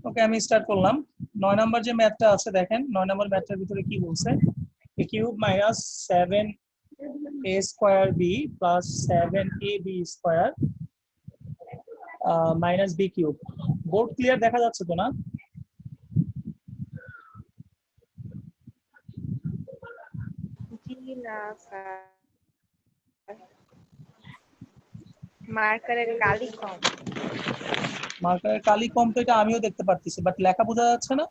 ওকে, আমি স্টার্ট করলাম। 9 নাম্বার যে ম্যাথটা আছে দেখেন, 9 নাম্বার ম্যাথটার ভিতরে কি বলছে, a cube minus 7a square b plus 7ab square minus b cube. Board clear দেখা যাচ্ছে তো না? জি না স্যার, মার্কারের কালি কম। মার্কারের কালি কম তো এটা আমিও দেখতে পারতেছি, বাট লেখা বোঝা যাচ্ছে না।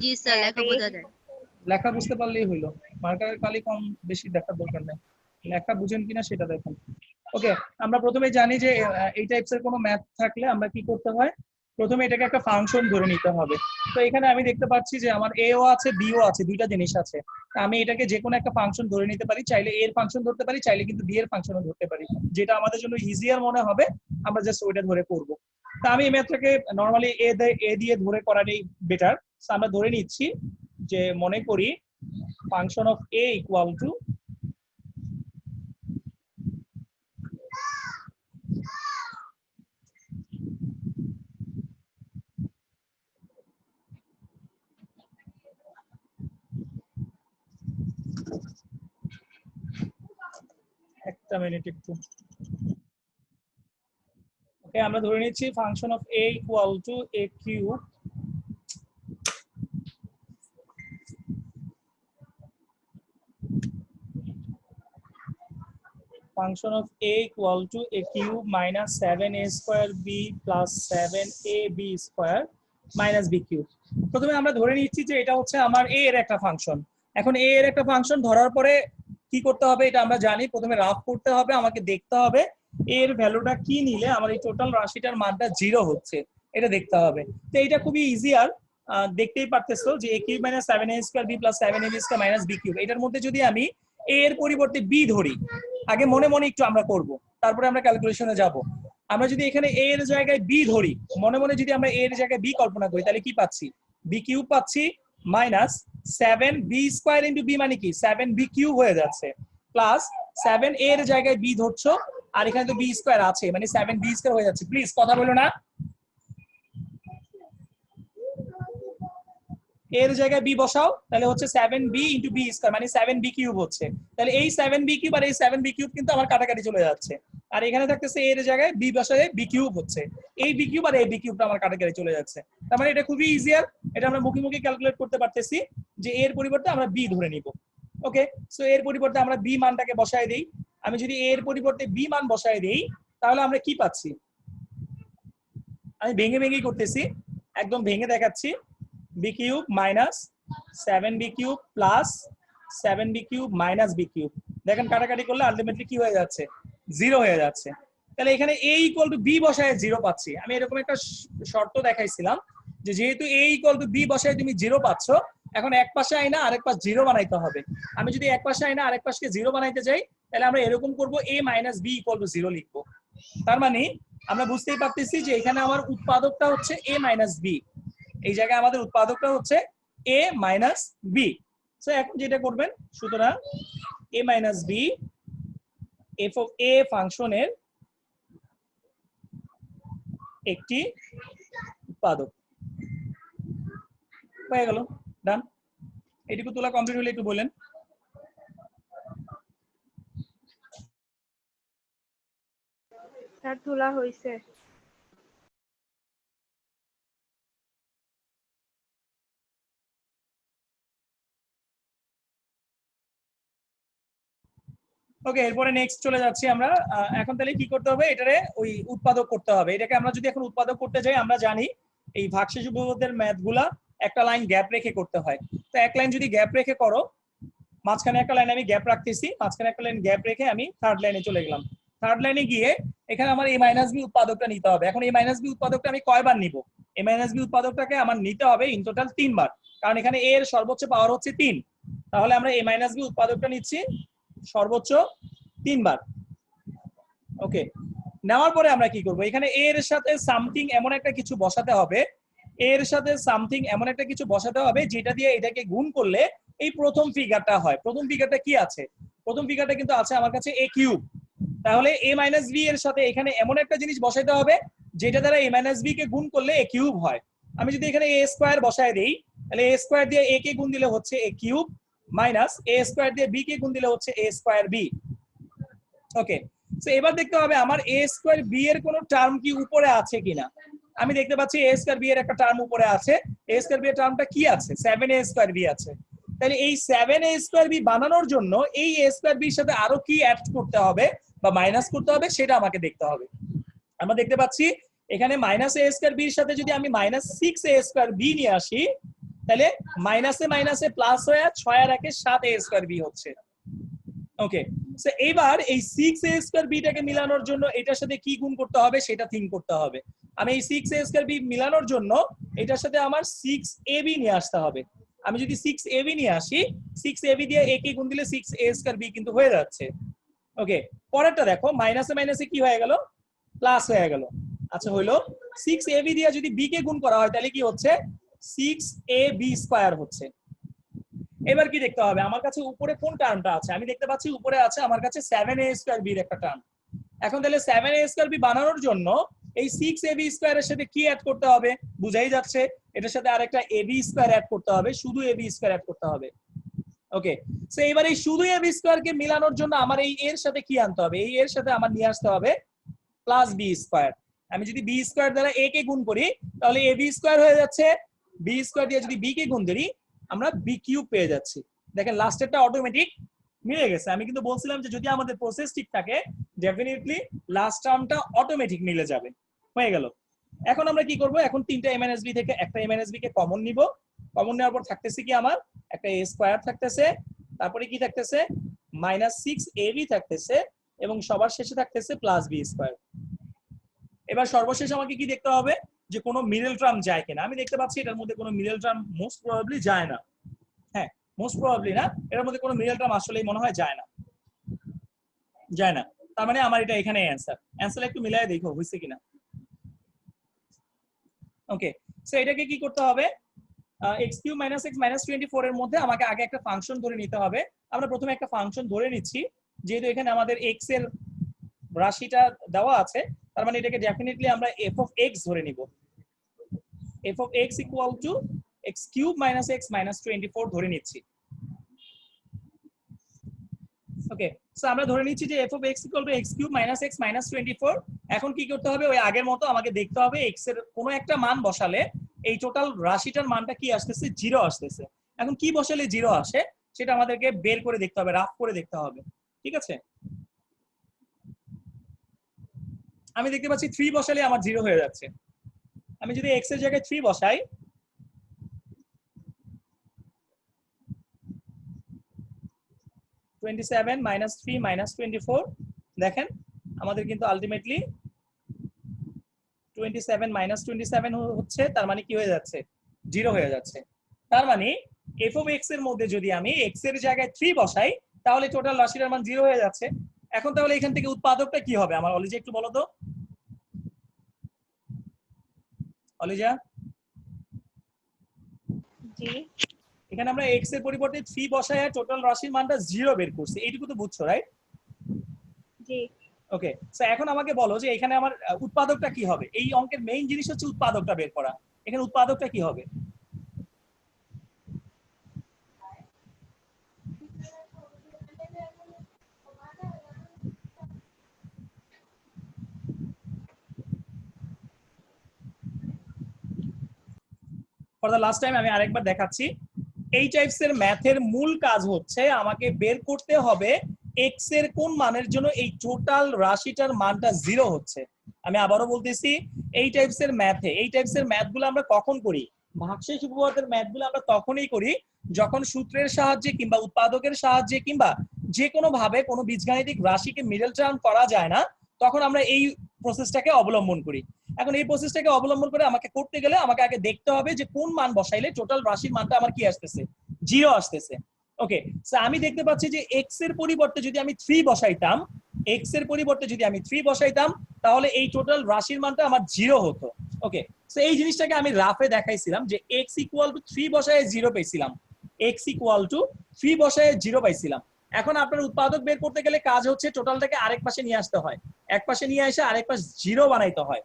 জি স্যার, লেখা বোঝা যায়। লেখা বুঝতে পারলেই হইলো, মার্কারের কালি কম বেশি দেখার দরকার নেই, লেখা বুঝেন কিনা সেটা দেখুন। ওকে, আমরা প্রথমে জানি যে এই টাইপসের কোনো ম্যাথ থাকলে আমরা কি করতে হয়, প্রথমে এটাকে একটা ফাংশন ধরে নিতে হবে। তো এখানে আমি দেখতে পাচ্ছি যে আমার এ ও আছে বি ও আছে, দুইটা জিনিস আছে। আমি এটাকে যে কোনো একটা ফাংশন ধরে নিতে পারি, চাইলে এর ফাংশন ধরতে পারি, চাইলে কিন্তু বি এর ফাংশনও ধরতে পারি, যেটা আমাদের জন্য ইজিয়ার মনে হবে আমরা জাস্ট ওইটা ধরে করব। তা আমি এই ম্যাথটাকে নরমালি এ দিয়ে ধরে করাটাই বেটার। আমরা ধরে নিচ্ছি যে মনে করি function of A equal to একটা মিনিট একটু। ওকে, আমরা ধরে নিচ্ছি function of A equal to A cube function of a equal to a cube minus 7a square b plus 7ab square minus b cube। প্রথমে আমরা ধরে নিচ্ছি যে এটা হচ্ছে আমার a এর একটা ফাংশন। এখন a এর একটা ফাংশন ধরার পরে কি করতে হবে এটা আমরা জানি, প্রথমে রাফ করতে হবে, আমাকে দেখতে হবে a এর ভ্যালুটা কি নিলে আমার এই টোটাল রাশিটার মানটা 0 হচ্ছে, এটা দেখতে হবে। তো এটা খুবই ইজি, আর দেখতেই পারতেছো যে a cube minus 7a square b plus 7ab square minus b cube, এটার মধ্যে যদি আমি a এর পরিবর্তে b ধরি, আগে মনে মনে একটু আমরা করব, তারপরে আমরা ক্যালকুলেশনে যাব। আমরা যদি এখানে a এর জায়গায় b ধরি, মনে মনে যদি আমরা a এর জায়গায় b কল্পনা করি, তাহলে কি পাচ্ছি, b কিউব পাচ্ছি minus 7b square into b মানে কি 7b কিউব হয়ে যাচ্ছে, প্লাস 7a এর জায়গায় b ধরছো, আর এখানে তো b স্কয়ার আছে মানে 7b স্কয়ার হয়ে যাচ্ছে। প্লিজ কথা বলো না। এর জায়গায় b বসাও, তাহলে হচ্ছে 7b ইনটু b স্কয়ার মানে 7b কিউব হচ্ছে। তাহলে এই 7b কিউব আর এই 7b কিউব কিন্তু আমার কাটাকাটি চলে যাচ্ছে, আর এখানে থাকতেছে এর জায়গায় b বসালে b কিউব হচ্ছে, এই b কিউব আর এই b কিউবটা আমার কাটাকাটি চলে যাচ্ছে। তার মানে এটা খুবই ইজিয়ার, এটা আমরা মুখে মুখে ক্যালকুলেট করতে পারতেছি যে এর পরিবর্তে আমরা b ধরে নিব। ওকে, সো এর পরিবর্তে আমরা b মানটাকে বসায় দেই। আমি যদি এর পরিবর্তে b মান বসায় দেই তাহলে আমরা কি পাচ্ছি, আমি ভেঙে ভেঙেই করতেছি, একদম ভেঙে দেখাচ্ছি। b cube minus 7b cube plus 7b cube minus b cube, দেখেন কাটাকাটি করলে আলটিমেটলি কি হয়ে যাচ্ছে, 0 হয়ে যাচ্ছে। তাহলে এখানে a ইকুয়াল টু b বসায় 0 পাচ্ছি। আমি এরকম একটা শর্ত দেখাইছিলাম যে যেহেতু a ইকুয়াল টু b বসায় তুমি 0 পাচ্ছ, এখন এক পাশে আইনা আরেক পাশ 0 বানাইতে হবে। আমি যদি এক পাশে আইনা আরেক পাশকে 0 বানাইতে যাই, তাহলে আমরা এরকম করব a minus b equal to 0 লিখবো। তার মানে আমরা বুঝতেই পারতেছি যে এখানে আমার উৎপাদকটা হচ্ছে a মাইনাস b, এই জায়গায় আমাদের উৎপাদকটা হচ্ছে a মাইনাস b। সো এখন যেটা করবেন, সুতরাং a minus b f of a ফাংশনের একটি উৎপাদক হয়ে গেল। ডান, এটুকু তোলা কমপ্লিট হলে একটু বলেন। স্যার তোলা হয়েছে। ওকে, এরপরে নেক্সট চলে যাচ্ছি আমরা। এখন তাহলে কি করতে হবে, এটারে ওই উৎপাদক করতে হবে। এটাকে আমরা যদি এখন উৎপাদক করতে যাই, আমরা জানি এই ভাগশেষ উপপাদ্যের ম্যাথগুলা একটা লাইন গ্যাপ রেখে করতে হয়। তো এক লাইন যদি গ্যাপ রেখে করো, মাঝখানে একটা লাইন আমি গ্যাপ রাখতেছি, মাঝখানে একটা লাইন গ্যাপ রেখে আমি থার্ড লাইনে চলে গেলাম। থার্ড লাইনে গিয়ে এখানে আমার a মাইনাস b উৎপাদকটা নিতে হবে। এখন a মাইনাস b উৎপাদকটা আমি কয়বার নিব, a মাইনাস b উৎপাদকটাকে আমার নিতে হবে ইন টোটাল 3 বার, কারণ এখানে a এর সর্বোচ্চ পাওয়ার হচ্ছে 3। তাহলে আমরা a মাইনাস b উৎপাদকটা নিচ্ছি সর্বোচ্চ 3 বার। ওকে, নেওয়ার পরে আমরা কি করব, এখানে a এর সাথে সামথিং এমন একটা কিছু বসাতে হবে, এর সাথে সামথিং এমন একটা কিছু বসাতে হবে যেটা দিয়ে এটাকে গুণ করলে এই প্রথম ফিগারটা হয়। প্রথম ফিগারটা কি আছে, প্রথম ফিগারটা কিন্তু আছে আমার কাছে a কিউব। তাহলে a মাইনাস b এর সাথে এখানে এমন একটা জিনিস বসাইতে হবে যেটা দ্বারা a মাইনাস b কে গুণ করলে a কিউব হয়। আমি যদি এখানে a স্কয়ার বসায় দেই তাহলে a স্কয়ার দিয়ে a কে গুণ দিলে হচ্ছে a cube minus a square দিয়ে b কে গুণ দিলে হচ্ছে a square b। Okay, so এবার দেখতে হবে আমার a স্কয়ার b এর কোনো টার্ম কি উপরে আছে কিনা। আমি দেখতে পাচ্ছি a স্কয়ার b এর একটা টার্ম উপরে আছে। a স্কয়ার b এর টার্মটা কি আছে? 7a স্কয়ার b আছে। তাহলে এই 7a স্কয়ার b বানানোর জন্য এই a স্কয়ার b এর সাথে আরো কি অ্যাড করতে হবে বা মাইনাস করতে হবে সেটা আমাকে দেখতে হবে। আমরা দেখতে পাচ্ছি এখানে মাইনাস a স্কয়ার b এর সাথে যদি আমি মাইনাস 6a স্কয়ার b নিয়ে আসি তাহলে মাইনাসে মাইনাসে প্লাস হয়ে 6 আর 1 এ 7a স্কয়ার b হচ্ছে। ওকে, সো এবার এই 6a স্কয়ার b টাকে মিলানোর জন্য এটার সাথে কি গুণ করতে হবে সেটা থিঙ্ক করতে হবে। আমি এই 6a স্কয়ার b মিলানোর জন্য এটার সাথে আমার 6ab নিয়ে আসতে হবে। আমি যদি 6ab নিয়ে আসি 6ab দিয়ে a কে গুণ দিলে 6a স্কয়ার b কিন্তু হয়ে যাচ্ছে। ওকে, পরেরটা দেখো মাইনাসে মাইনাসে কি হয়ে গেল? প্লাস হয়ে গেল। আচ্ছা হইলো 6ab দিয়ে যদি b কে গুণ করা হয় তাহলে কি হচ্ছে? 6ab স্কয়ার হচ্ছে। এবার কি দেখতে হবে আমার কাছে উপরে কোন টার্মটা আছে? আমি দেখতে পাচ্ছি উপরে আছে আমার কাছে 7a স্কয়ার b এর একটা টার্ম। এখন তাহলে 7a স্কয়ার b বানানোর জন্য এই 6ab স্কয়ার এর সাথে কি অ্যাড করতে হবে? বুঝাই যাচ্ছে এটার সাথে আরেকটা ab স্কয়ার অ্যাড করতে হবে, শুধু ab স্কয়ার অ্যাড করতে হবে। ওকে, সো এবার এই শুধু ab স্কয়ার কে মিলানোর জন্য আমার এই এর সাথে কি আনতে হবে? এই এর সাথে আমার নিয়ে আসতে হবে প্লাস b স্কয়ার। আমি যদি b স্কয়ার দ্বারা a কে গুণ করি তাহলে ab স্কয়ার হয়ে যাচ্ছে। b স্কয়ার দিয়ে যদি b কে গুণ করি আমরা b কিউব পেয়ে যাচ্ছি। দেখেন লাস্টেরটা অটোমেটিক মিলে গেছে। আমি কিন্তু বলছিলাম যে যদি আমাদের প্রসেস ঠিক থাকে ডেফিনেটলি লাস্ট টার্মটা অটোমেটিক মিলে যাবে। হয়ে গেল। এখন আমরা কি করব? এখন তিনটা a - b থেকে একটা a - b কে কমন নিব। কমন নেওয়ার পর থাকতেছে কি আমার একটা a স্কয়ার থাকতেছে, তারপরে কি থাকতেছে -6ab থাকতেছে এবং সবার শেষে থাকতেছে প্লাস b স্কয়ার। এবার সর্বশেষ আমাকে কি দেখতে হবে যে কোনো মিডল টার্ম যায় কিনা। আমি দেখতে পাচ্ছি এটার মধ্যে কোনো মিডল টার্ম মোস্ট প্রবাবলি যায় না। হ্যাঁ, মোস্ট প্রবাবলি না, এর মধ্যে কোনো মিডল টার্ম আসলেই মনে হয় যায় না। যায় না, তার মানে আমার এটা এখানে অ্যানসার একটু মিলাই দেখো হইছে কিনা। ওকে, সো এটাকে কি করতে হবে? x³ - x - 24 এর মধ্যে আমাকে আগে একটা ফাংশন ধরে নিতে হবে। আমরা প্রথমে একটা ফাংশন ধরে নিচ্ছি, যেহেতু এখানে আমাদের x এর রাশিটা দেওয়া আছে তার মানে এটাকে ডেফিনেটলি আমরা f of x ধরে নিব। f of x equal to x³ - x - 24 ধরে নিচ্ছি। ওকে, সো আমরা ধরে নিচ্ছি যে f of x equal to x³ - x - 24। এখন কি করতে হবে? ওই আগের মতো আমাকে দেখতে হবে x এর কোনো একটা মান বসালে এই টোটাল রাশিটার মানটা কি আসতেছে? 0 আসতেছে। এখন কি বসালে 0 আসে সেটা আমাদেরকে বের করে দেখতে হবে, রাফ করে দেখতে হবে। ঠিক আছে, আমি দেখতে পাচ্ছি 3 বসালে আমার 0 হয়ে যাচ্ছে। আমি যদি x এর জায়গায় 3 বসাই -27 - 3 - 24, দেখেন আমাদের কিন্তু আলটিমেটলি 27 - 27 হচ্ছে, তার মানে কি হয়ে যাচ্ছে? 0 হয়ে যাচ্ছে। তার মানে f of x এর মধ্যে যদি আমি x এর জায়গায় 3 বসাই তাহলে টোটাল রাশিটার মান 0 হয়ে যাচ্ছে। এখন তাহলে এখান থেকে উৎপাদকটা কি হবে আমার? অলিজা একটু বলো তো। অলিজা, জি এখানে আমরা x এর পরিবর্তে 3 বসায় টোটাল রাশির মানটা 0 বের করছি, এইটুকু তো বুঝছো রাইট? জি ওকে, সো এখন আমাকে বলো যে এখানে আমার উৎপাদকটা কি হবে? এই অঙ্কের মেইন জিনিস হচ্ছে উৎপাদকটা বের করা। এখানে উৎপাদকটা কি হবে? ফর দ্য লাস্ট টাইম আমি আরেকবার দেখাচ্ছি। এই টাইপস এর ম্যাথের মূল কাজ হচ্ছে আমাকে বের করতে হবে x এর কোন মানের জন্য এই টোটাল রাশিটার মানটা 0 হচ্ছে। আমি আবারও বলতেছি, এই টাইপস এর ম্যাথগুলো আমরা কখন করি? ভাগশেষ উপপাদ্যের ম্যাথগুলো আমরা তখনই করি যখন সূত্রের সাহায্যে কিংবা উৎপাদকের সাহায্যে কিংবা যে কোনো ভাবে কোনো বীজগাণিতিক রাশিকে মিডল টার্ম করা যায় না, তখন আমরা এই প্রসেসটাকে অবলম্বন করি। এখন এই প্রসেসটাকে অবলম্বন করে আমাকে করতে গেলে আমাকে আগে দেখতে হবে যে কোন মান বসাইলে টোটাল রাশির মানটা আমার কি আসতেছে? 0 আসতেছে। ওকে, সো আমি দেখতে পাচ্ছি যে x এর পরিবর্তে যদি আমি 3 বসাইতাম, তাহলে এই টোটাল রাশির মানটা আমার 0 হতো। ওকে, সো এই জিনিসটাকে আমি রাফে দেখাইছিলাম যে x = 3 বসায় 0 পেয়েছিলাম, পাইছিলাম। এখন আপনার উৎপাদক বের করতে গেলে কাজ হচ্ছে টোটালটাকে আরেক পাশে নিয়ে আসতে হয়, এক পাশে নিয়ে এসে আরেক পাশ 0 বানাইতে হয়।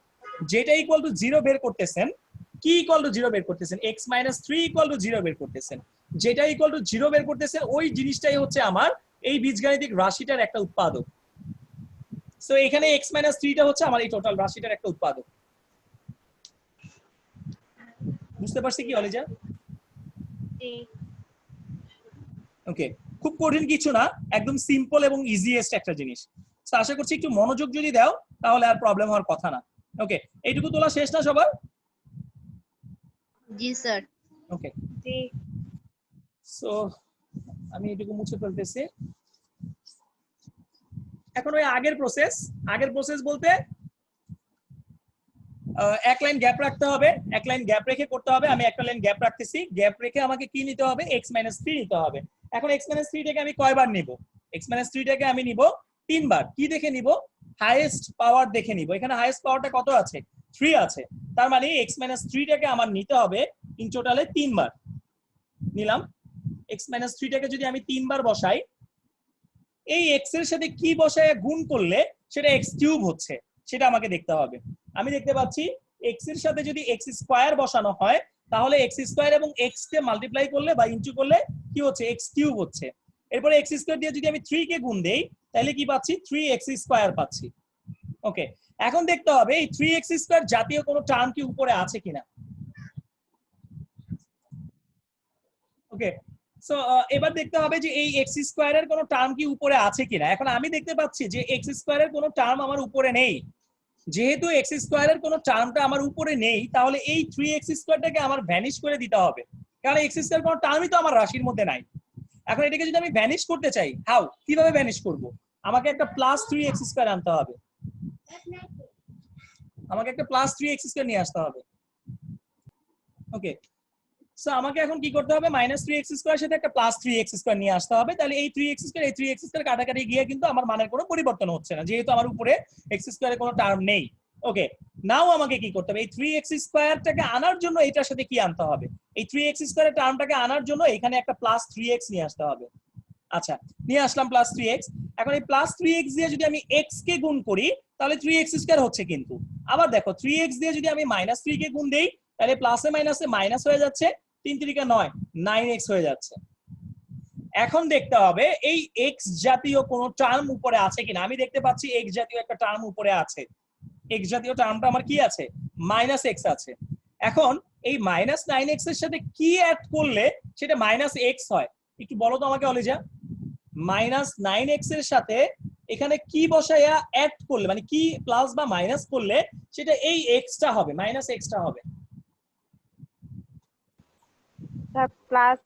যেটা ইকুয়াল টু 0 বের করতেছেন, কি ইকুয়াল টু 0 বের করতেছেন, x - 3 ইকুয়াল টু 0 বের করতেছেন, যেটা ইকুয়াল টু 0 বের করতেছেন ওই জিনিসটাই হচ্ছে আমার এই বীজগাণিতিক রাশিটার একটা উৎপাদক। সো এখানে x - 3 টা হচ্ছে আমার এই টোটাল রাশিটার একটা উৎপাদক। বুঝতে পারছি কি অলিজা? জি ওকে, খুব কঠিন কিছু না, একদম সিম্পল এবং ইজিয়েস্ট একটা জিনিস। তো আশা করছি একটু মনোযোগ যদি দাও তাহলে আর প্রবলেম হওয়ার কথা না। ওকে, এইটুকু তোলা শেষ না সবার? জি স্যার। ওকে, জি সো আমি এটুকু মুছে ফেলতেছি। এখন ওই আগের প্রসেস বলতে এক লাইন গ্যাপ রাখতে হবে, এক লাইন গ্যাপ রেখে করতে হবে। আমি একটা লাইন গ্যাপ রাখতেছি, গ্যাপ রেখে আমাকে কি নিতে হবে, x - 3 নিতে হবে। এখন x - 3 টাকে আমি কয়বার নিব? x - 3 টাকে আমি নিব 3 বার। কি দেখে নিব? হাইয়েস্ট পাওয়ার দেখে নিব। এখানে হাইয়েস্ট পাওয়ারটা কত আছে? 3 আছে। তার মানে x - 3 টাকে আমার নিতে হবে ইন টোটালে 3 বার। নিলাম। x - 3 টাকে যদি আমি 3 বার বসাই, এই x এর সাথে কি বসায় গুণ করলে সেটা x³ হচ্ছে, সেটা আমাকে দেখতে হবে। আমি দেখতে পাচ্ছি x এর সাথে যদি x² বসানো হয় তাহলে x² এবং x কে মাল্টিপ্লাই করলে বা ইনটু করলে কি হচ্ছে, x³ হচ্ছে। এরপরে x² দিয়ে যদি আমি 3 কে গুণ দেই তাহলে কি পাচ্ছি, 3x² পাচ্ছি। ওকে, এখন দেখতে হবে এই 3x² জাতীয় কোনো টার্ম কি উপরে আছে কিনা। ওকে, সো এবার দেখতে হবে যে এই x² এর কোনো টার্ম কি উপরে আছে কিনা। এখন আমি দেখতে পাচ্ছি যে x² এর কোনো টার্ম আমার উপরে নেই। যেহেতু x² এর কোনো টার্মটা আমার উপরে নেই তাহলে এই 3x² টাকে আমার ভ্যানিশ করে দিতে হবে, কারণ x² কোনো টার্মই তো আমার রাশির মধ্যে নাই। এখন এটাকে যদি আমি ভ্যানিশ করতে চাই, হাউ, কিভাবে ভ্যানিশ করব? আমাকে একটা +3x² আনতে হবে, আমাকে একটা +3x² নিয়ে আসতে হবে। ওকে, সো আমাকে এখন কি করতে হবে, -3x² এর সাথে একটা +3x² নিয়ে আসতে হবে। তাহলে এই 3x² এই 3x² কাটাকাটি গিয়ে কিন্তু আমার মানের কোনো পরিবর্তন হচ্ছে না, যেহেতু আমার উপরে x² এর কোনো টার্ম নেই। ওকে, নাও আমাকে কি করতে হবে, এই 3x² টাকে আনার জন্য এটার সাথে কি আনতে হবে, এই 3x² এর টার্মটাকে আনার জন্য এখানে একটা +3x নিয়ে আসতে হবে। আচ্ছা, নিয়ে আসলাম +3x। এখন এই +3x দিয়ে যদি আমি x কে গুণ করি তাহলে 3x² হচ্ছে, কিন্তু আবার দেখো 3x দিয়ে যদি আমি -3 কে গুণ দেই তাহলে প্লাসে মাইনাসে মাইনাস হয়ে যাচ্ছে, 3 × 9 9x হয়ে যাচ্ছে। এখন দেখতে হবে এই x জাতীয় কোনো টার্ম উপরে আছে কিনা। আমি দেখতে পাচ্ছি x জাতীয় একটা টার্ম উপরে আছে। x জাতীয় টার্মটা আমার কি আছে, -x আছে। এখন এই -9x এর সাথে কি অ্যাড করলে সেটা -x হয়, একটু বলো তো আমাকে অলিজা। -9x এর সাথে এখানে কি বসাইয়া অ্যাড করলে, মানে কি প্লাস বা মাইনাস করলে সেটা এই x-টা হবে, -x-টা হবে। প্লাস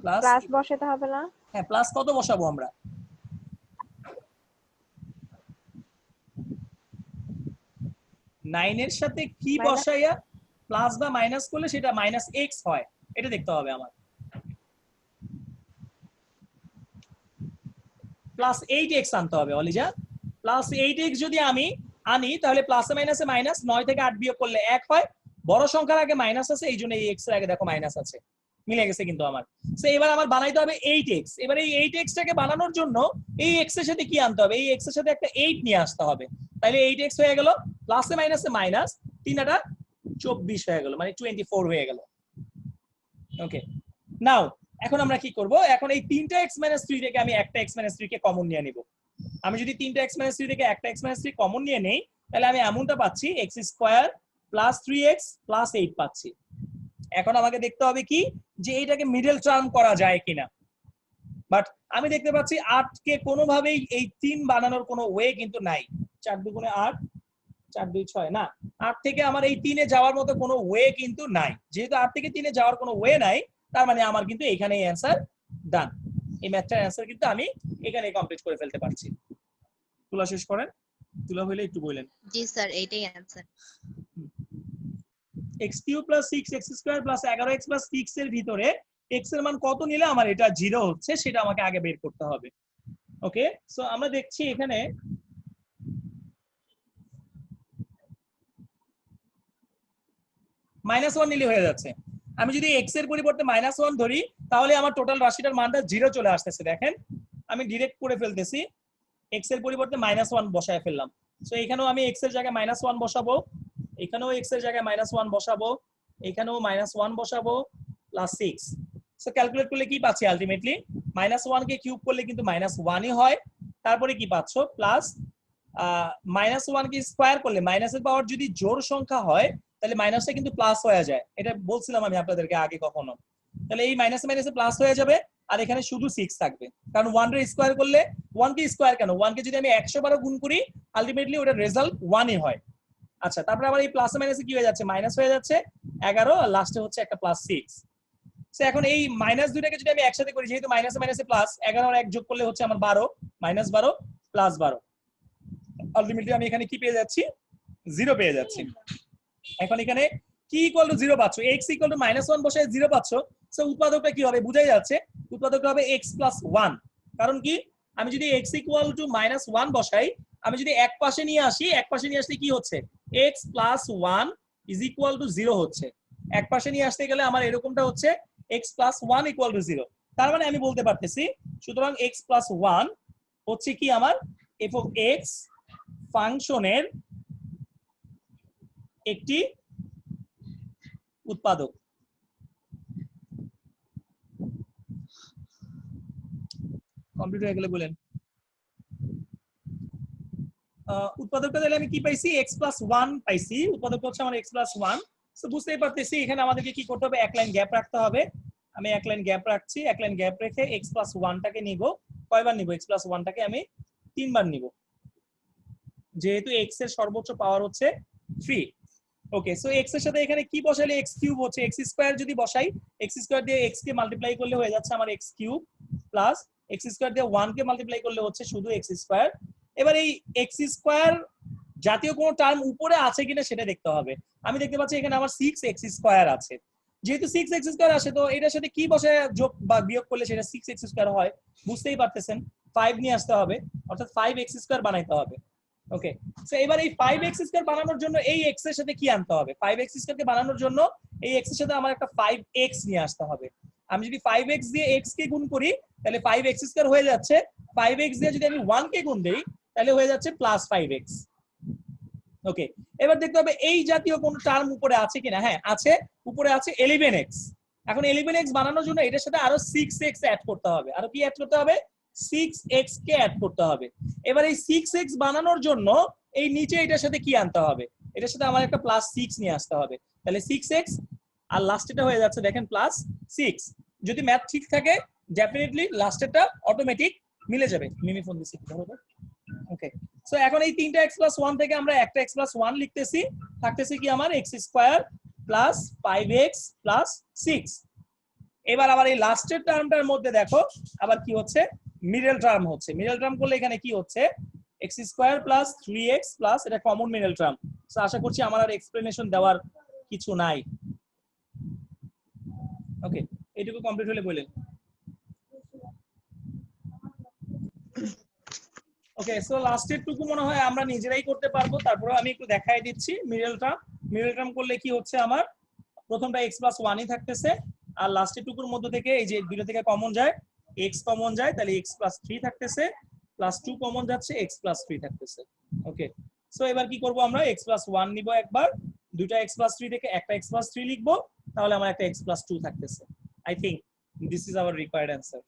প্লাস, প্লাস বসাতে হবে না? হ্যাঁ, প্লাস কত বসাবো আমরা? 9 এর সাথে কি বসাইয়া প্লাস বা মাইনাস করলে সেটা -x হয়, এটা দেখতে হবে আমার। +8x আনতে হবে অলিজা। +8x যদি আমি আনি তাহলে প্লাসে মাইনাসে মাইনাস, 9 থেকে 8 বিয়োগ করলে 1 হয়। বড় সংখ্যার আগে মাইনাস আছে, এই জন্য এই x এর আগে দেখো মাইনাস আছে, মিলে গেছে কিন্তু আমার। সো এবার আমার বানাইতে হবে 8x। এবার এই 8x টাকে বানানোর জন্য এই x এর সাথে কি আনতে হবে, এই x এর সাথে একটা 8 নিয়ে আসতে হবে। তাহলে 8x হয়ে গেল, প্লাসে মাইনাসে মাইনাস, 3 × 8 24 হয়ে গেল, মানে 24 হয়ে গেল। ওকে, নাও এখন আমরা কি করব, এখন এই 3টা x - 3 থেকে আমি একটা x - 3 কে কমন নিয়ে নিব। আমি যদি 3টা x - 3 থেকে একটা x - 3 কমন নিয়ে নেই তাহলে আমি এমনটা পাচ্ছি x² + 3x + 8 পাচ্ছি। এখন আমাকে দেখতে হবে কি যে এটাকে মিডল টার্ম করা যায় কিনা। বাট আমি দেখতে পাচ্ছি 8 কে কোনোভাবেই এই 3 বানানোর কোনো ওয়ে কিন্তু নাই। 4 × 2 = 8, 4 × 2 = 6 না, 8 থেকে আমার এই 3 এ যাওয়ার মতো কোনো ওয়ে কিন্তু নাই। যেহেতু 8 থেকে 3 এ যাওয়ার কোনো ওয়ে নাই তার মানে আমার কিন্তু এখানেই অ্যানসার ডান। এই ম্যাথটার অ্যানসার কিন্তু আমি এখানে কমপ্লিট করে ফেলতে পারছি। তুলা শেষ করেন, তুলা হইলে একটু বলেন। জি স্যার, এইটাই অ্যানসার। x³ + 6x² + 11x + 6 এর ভিতরে x এর মান কত নিলে আমার এটা 0 হচ্ছে সেটা আমাকে আগে বের করতে হবে। ওকে, সো আমরা দেখছি এখানে -1 নিলে হয়ে যাচ্ছে। আমি যদি x এর পরিবর্তে -1 ধরি তাহলে আমার টোটাল রাশিটার মানটা 0 চলে আসতেছে। দেখেন আমি ডিরেক্ট করে ফেলতেছি, x এর পরিবর্তে -1 বসায় ফেললাম। সো এখানেও আমি x এর জায়গায় -1 বসাবো, এখানেও x এর জায়গায় -1 বসাবো, এখানেও -1 বসাবো প্লাস 6। সো ক্যালকুলেট করলে কি পাচ্ছি আলটিমেটলি -1 কে কিউব করলে কিন্তু -1ই হয়। তারপরে কি পাচ্ছ প্লাস -1 কে স্কয়ার করলে মাইনাসের পাওয়ার যদি জোড় সংখ্যা হয় তাহলে মাইনাসটা কিন্তু প্লাস হয়ে যায়, এটা বলছিলাম আমি আপনাদেরকে আগে কখনো। তাহলে এই মাইনাসে মাইনাসে প্লাস হয়ে যাবে আর এখানে শুধু 6 থাকবে, কারণ 1 রে স্কয়ার করলে 1 কে স্কয়ার কেন 1 কে যদি আমি 100 বারও গুণ করি আলটিমেটলি ওটার রেজাল্ট 1ই হয়। আচ্ছা তারপরে আবার এই প্লাসে মাইনাসে কি হয়ে যাচ্ছে মাইনাস হয়ে যাচ্ছে 11 আর লাস্টে হচ্ছে একটা প্লাস 6। সো এখন এই মাইনাস দুইটাকে যদি আমি একসাথে করি যেহেতু মাইনাসে মাইনাসে প্লাস 11 আর 1 যোগ করলে হচ্ছে আমার 12 -12 প্লাস 12, আলটিমেটলি আমি এখানে কি পেয়ে যাচ্ছি 0 পেয়ে যাচ্ছি। এখন এখানে কি ইকুয়াল টু 0 পাচ্ছ, x ইকুয়াল টু -1 বসায় 0 পাচ্ছ। সো উৎপাদকটা কি হবে বুঝাই যাচ্ছে, উৎপাদকটা হবে x + 1। কারণ কি আমি যদি x ইকুয়াল টু -1 বসাই, আমি যদি এক পাশে নিয়ে আসি, এক পাশে নিয়ে আসলে কি হচ্ছে x + 1 ইজ ইকুয়াল টু 0 হচ্ছে। এক পাশে নিয়ে আসতে গেলে আমার এরকমটা হচ্ছে x + 1 ইকুয়াল টু 0। তার মানে আমি বলতে পারতেছি সুতরাং x + 1 হচ্ছে কি আমার f of x ফাংশনের একটি উৎপাদক। কমপ্লিট হয়ে গেলে বলেন উৎপাদকটা তাহলে আমি কি পাইছি x + 1 পাইছি, উৎপাদকটা হচ্ছে আমার x + 1। সো বুঝতেই পারতেছি এখানে আমাদেরকে কি করতে হবে এক লাইন গ্যাপ রাখতে হবে। আমি এক লাইন গ্যাপ রাখছি, এক লাইন গ্যাপ রেখে x + 1 টাকে নিব, কয়বার নিব x + 1 টাকে আমি 3 বার নিব, যেহেতু x এর সর্বোচ্চ পাওয়ার হচ্ছে 3। ওকে সো x এর সাথে এখানে কি বসাইলে x কিউব হচ্ছে, x স্কয়ার যদি বসাই x স্কয়ার দিয়ে x কে মাল্টিপ্লাই করলে হয়ে যাচ্ছে আমার x cube plus x square দিয়ে 1 কে মাল্টিপ্লাই করলে হচ্ছে শুধু x স্কয়ার। এবার এই x স্কয়ার জাতীয় কোনো টার্ম উপরে আছে কিনা সেটা দেখতে হবে। আমি দেখতে পাচ্ছি এখানে আমার 6x স্কয়ার আছে, যেহেতু 6x স্কয়ার আসে তো এটার সাথে কি বসায় যোগ বা বিয়োগ করলে সেটা 6x স্কয়ার হয় বুঝতেই পারতেছেন, 5 নিয়ে আসতে হবে অর্থাৎ 5x স্কয়ার বানাইতে হবে। ওকে সো এবার এই 5x স্কয়ার বানানোর জন্য এই x এর সাথে কি আনতে হবে, 5x স্কয়ার কে বানানোর জন্য এই x এর সাথে আমার একটা 5x নিয়ে আসতে হবে। আমি যদি 5x দিয়ে x কে গুণ করি তাহলে 5x স্কয়ার হয়ে যাচ্ছে, 5x দিয়ে যদি আমি 1 কে গুণ দেই তাহলে হয়ে যাচ্ছে প্লাস 5x। ওকে এবার দেখতে হবে এই জাতীয় কোন টার্ম উপরে আছে কিনা, হ্যাঁ আছে, উপরে আছে 11x। এখন 11x বানানোর জন্য এটার সাথে আরো 6x অ্যাড করতে হবে, আরো কি অ্যাড করতে হবে 6x কে অ্যাড করতে হবে। এবার এই 6x বানানোর জন্য এই নিচে এটার সাথে কি আনতে হবে, এটার সাথে আমার একটা প্লাস 6 নিয়ে আসতে হবে, তাহলে 6x আর লাস্টেরটা হয়ে যাচ্ছে দেখেন প্লাস 6। যদি ম্যাথ ঠিক থাকে ডেফিনেটলি লাস্টেরটা অটোমেটিক মিলে যাবে। মিমি ফোন দিছি ওকে সো এখন এই তিনটা x + 1 থেকে আমরা একটা x + 1 লিখতেছি, থাকতেছে কি আমার x square plus 5x plus 6। এবার আবার এই লাস্টের টার্মটার মধ্যে দেখো আবার কি হচ্ছে মিডল টার্ম হচ্ছে, মিডল টার্ম করলে এখানে কি হচ্ছে x square plus 3x plus এটা কমন মিডল টার্ম। সো আশা করছি আমার আর এক্সপ্লেনেশন দেওয়ার কিছু নাই। ওকে এইটুকু কমপ্লিট হলে বলেন। ওকে সো লাস্টের টুকু মনে হয় আমরা নিজেরাই করতে পারবো, তারপরে আমি একটু দেখাই দিচ্ছি মিডল টার্ম। মিডল টার্ম করলে কি হচ্ছে আমার প্রথমটা x + 1ই থাকতেছে আর লাস্টের টুকুর মধ্যে থেকে এই যে দুটো থেকে কমন যায় x কমন যায় তাহলে x + 3 থাকতেছে, প্লাস 2 কমন যাচ্ছে x + 3 থাকতেছে। ওকে সো এবার কি করব আমরা x + 1 নিব একবার, দুইটা x + 3 থেকে একটা x + 3 লিখবো, তাহলে আমার একটা x + 2 থাকতেছে। I think this is our required answer.